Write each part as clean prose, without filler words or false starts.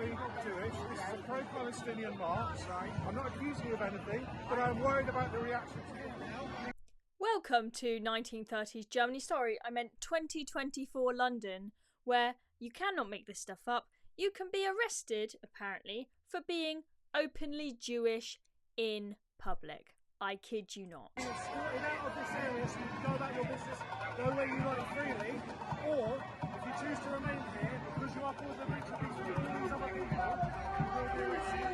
overtly Jewish. This is a pro-Palestinian march. I'm not accusing you of anything, but I'm worried about the reaction to it now. Welcome to 1930s Germany. Sorry, I meant 2024 London, where you cannot make this stuff up. You can be arrested, apparently, for being openly Jewish in public. I kid you not. You're escorted out of this area so you can go about your business, go where you like freely, or if you choose to remain here, because you are causing a breach of peace with these other people, you will be arrested.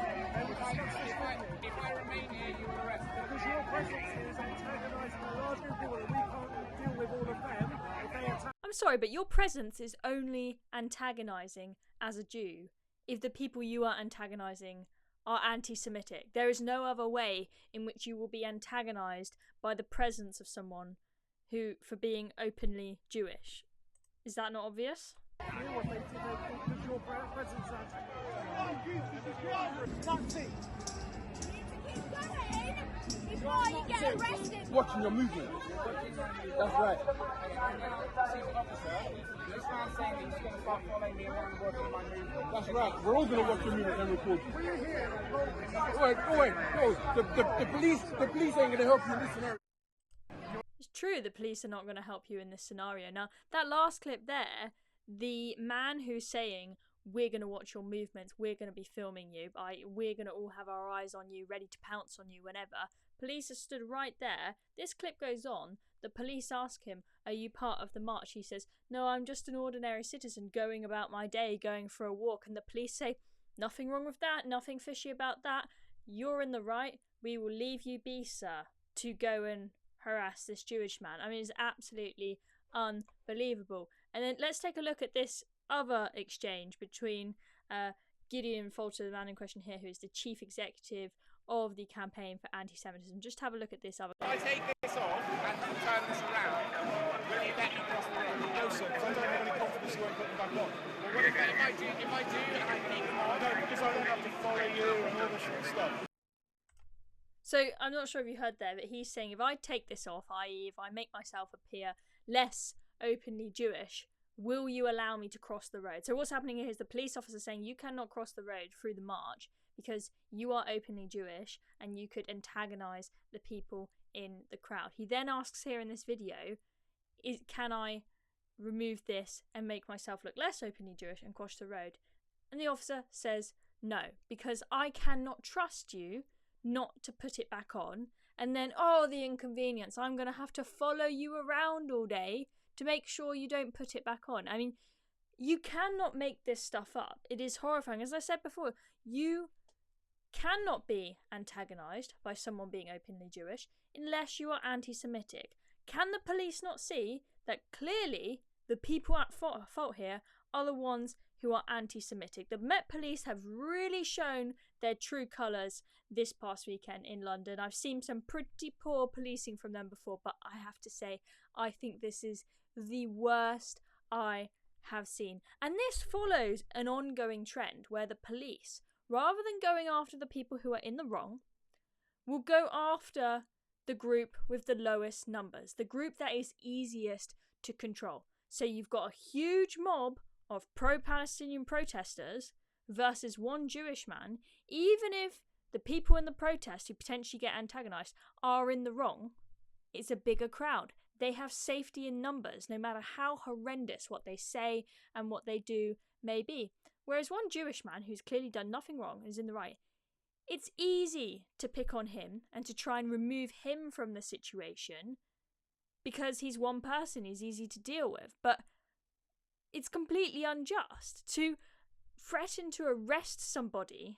If I remain here, you will arrest me. Because your presence here is antagonising a large group of people, and we can't deal with all of them if they attack. I'm sorry, but your presence is only antagonising as a Jew if the people you are antagonising are anti-Semitic. There is no other way in which you will be antagonised by the presence of someone who for being openly Jewish. Is that not obvious? Because your presence is antagonising. Before you get arrested. Watching your movement. That's right. This man's saying that he's going to start following me around working my movement. That's right. We're all going to watch your movement and record you. We're here. Wait. No, the police ain't going to help you in this scenario. It's true, the police are not going to help you in this scenario. Now, that last clip there, the man who's saying, we're going to watch your movements, we're going to be filming you, we're going to all have our eyes on you, ready to pounce on you whenever. Police are stood right there. This clip goes on. The police ask him, are you part of the march? He says, no, I'm just an ordinary citizen going about my day, going for a walk. And the police say, nothing wrong with that, nothing fishy about that. You're in the right. We will leave you be, sir, to go and harass this Jewish man. I mean, it's absolutely unbelievable. And then let's take a look at this other exchange between Gideon Falter, the man in question here, who is the chief executive of the campaign for anti-Semitism. Just have a look at this other. If I take this off and turn this around, will you let me cross the road? No, sir, because I don't have any confidence you won't put them back on. Well, what if I do and I keep them on? No, because I don't have to follow you and all this sort of stuff. So I'm not sure if you heard there, but he's saying if I take this off, i.e. if I make myself appear less openly Jewish, will you allow me to cross the road? So what's happening here is the police officer saying you cannot cross the road through the march because you are openly Jewish and you could antagonise the people in the crowd. He then asks here in this video, can I remove this and make myself look less openly Jewish and cross the road? And the officer says no, because I cannot trust you not to put it back on. And then, the inconvenience, I'm going to have to follow you around all day to make sure you don't put it back on. I mean, you cannot make this stuff up. It is horrifying. As I said before, you cannot be antagonised by someone being openly Jewish unless you are anti-Semitic. Can the police not see that clearly the people at fault here are the ones who are anti-Semitic? The Met Police have really shown their true colours this past weekend in London. I've seen some pretty poor policing from them before, but I have to say, I think this is the worst I have seen. And this follows an ongoing trend where the police, rather than going after the people who are in the wrong, will go after the group with the lowest numbers, the group that is easiest to control. So you've got a huge mob of pro-Palestinian protesters versus one Jewish man. Even if the people in the protest who potentially get antagonised are in the wrong, it's a bigger crowd. They have safety in numbers, no matter how horrendous what they say and what they do may be. Whereas one Jewish man who's clearly done nothing wrong and is in the right, it's easy to pick on him and to try and remove him from the situation because he's one person, he's easy to deal with. But it's completely unjust to threaten to arrest somebody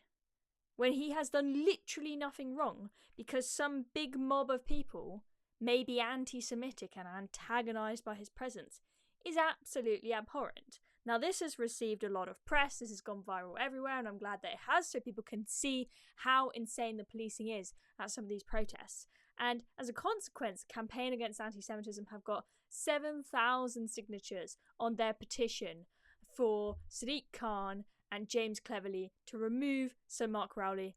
when he has done literally nothing wrong because some big mob of people may be anti-Semitic and antagonised by his presence is absolutely abhorrent. Now, this has received a lot of press, this has gone viral everywhere, and I'm glad that it has, so people can see how insane the policing is at some of these protests. And as a consequence, the Campaign Against Anti-Semitism have got 7,000 signatures on their petition for Sadiq Khan and James Cleverly to remove Sir Mark Rowley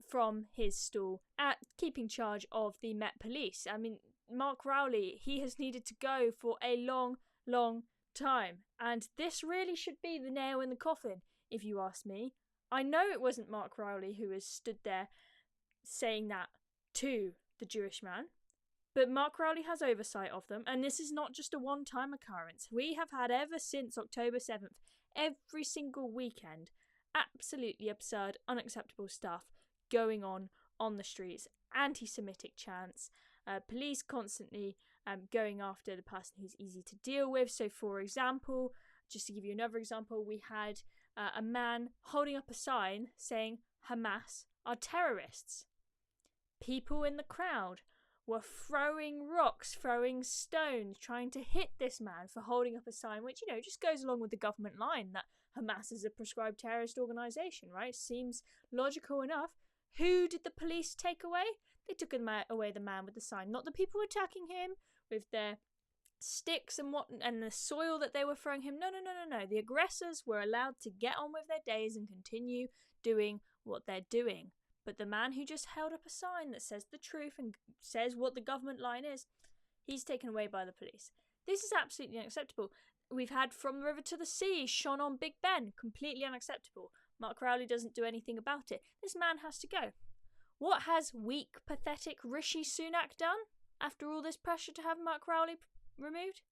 from his stall at keeping charge of the Met Police. I mean, Mark Rowley, he has needed to go for a long time, and this really should be the nail in the coffin. if you ask me. I know it wasn't Mark Rowley who was stood there saying that to the Jewish man, but Mark Rowley has oversight of them, and this is not just a one-time occurrence. We have had ever since October 7th, every single weekend, absolutely absurd, unacceptable stuff going on the streets, anti-Semitic chants, police constantly going after the person who's easy to deal with. So, for example, just to give you another example, we had a man holding up a sign saying Hamas are terrorists. People in the crowd were throwing rocks, throwing stones, trying to hit this man for holding up a sign, which, you know, just goes along with the government line that Hamas is a proscribed terrorist organisation, right? Seems logical enough. Who did the police take away? They took away the man with the sign, not the people attacking him with their sticks and the soil that they were throwing him. No. The aggressors were allowed to get on with their days and continue doing what they're doing. But the man who just held up a sign that says the truth and says what the government line is, he's taken away by the police. This is absolutely unacceptable. We've had From the River to the Sea shone on Big Ben, completely unacceptable. Mark Rowley doesn't do anything about it. This man has to go. What has weak, pathetic Rishi Sunak done after all this pressure to have Mark Rowley removed?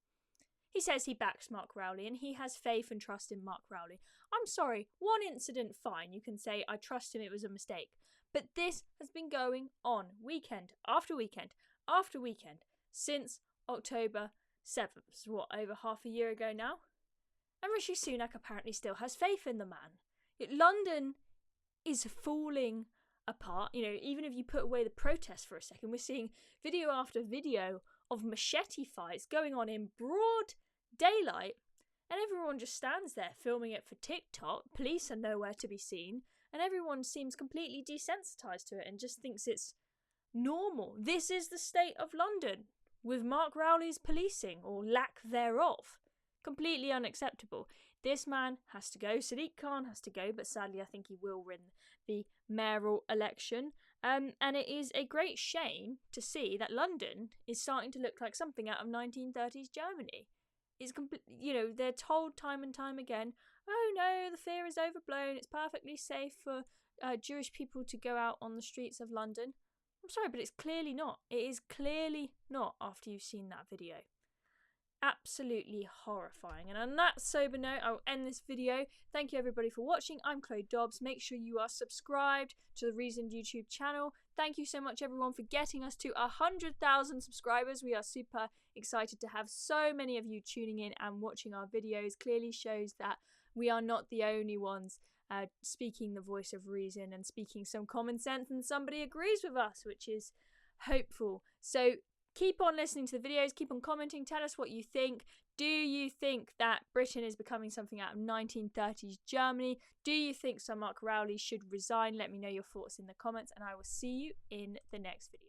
He says he backs Mark Rowley and he has faith and trust in Mark Rowley. I'm sorry, one incident, fine. You can say, I trust him, it was a mistake. But this has been going on weekend after weekend after weekend since October 7th. So what, over half a year ago now? And Rishi Sunak apparently still has faith in the man. London is falling apart. You know, even if you put away the protests for a second, we're seeing video after video of machete fights going on in broad daylight, and everyone just stands there filming it for TikTok. Police are nowhere to be seen, and everyone seems completely desensitized to it and just thinks it's normal. This is the state of London with Mark Rowley's policing, or lack thereof. Completely unacceptable. This man has to go. Sadiq Khan has to go, but sadly I think he will win the mayoral election. And it is a great shame to see that London is starting to look like something out of 1930s Germany. It's you know, they're told time and time again, oh no, the fear is overblown, it's perfectly safe for Jewish people to go out on the streets of London. I'm sorry, but it's clearly not. It is clearly not after you've seen that video. Absolutely horrifying. And on that sober note, I will end this video. Thank you everybody for watching. I'm Chloe Dobbs. Make sure you are subscribed to the Reason YouTube channel. Thank you so much everyone for getting us to 100,000 subscribers. We are super excited to have so many of you tuning in and watching our videos. Clearly shows that we are not the only ones speaking the voice of reason and speaking some common sense, and somebody agrees with us, which is hopeful. So keep on listening to the videos, keep on commenting, tell us what you think. Do you think that Britain is becoming something out of 1930s Germany? Do you think Sir Mark Rowley should resign? Let me know your thoughts in the comments, and I will see you in the next video.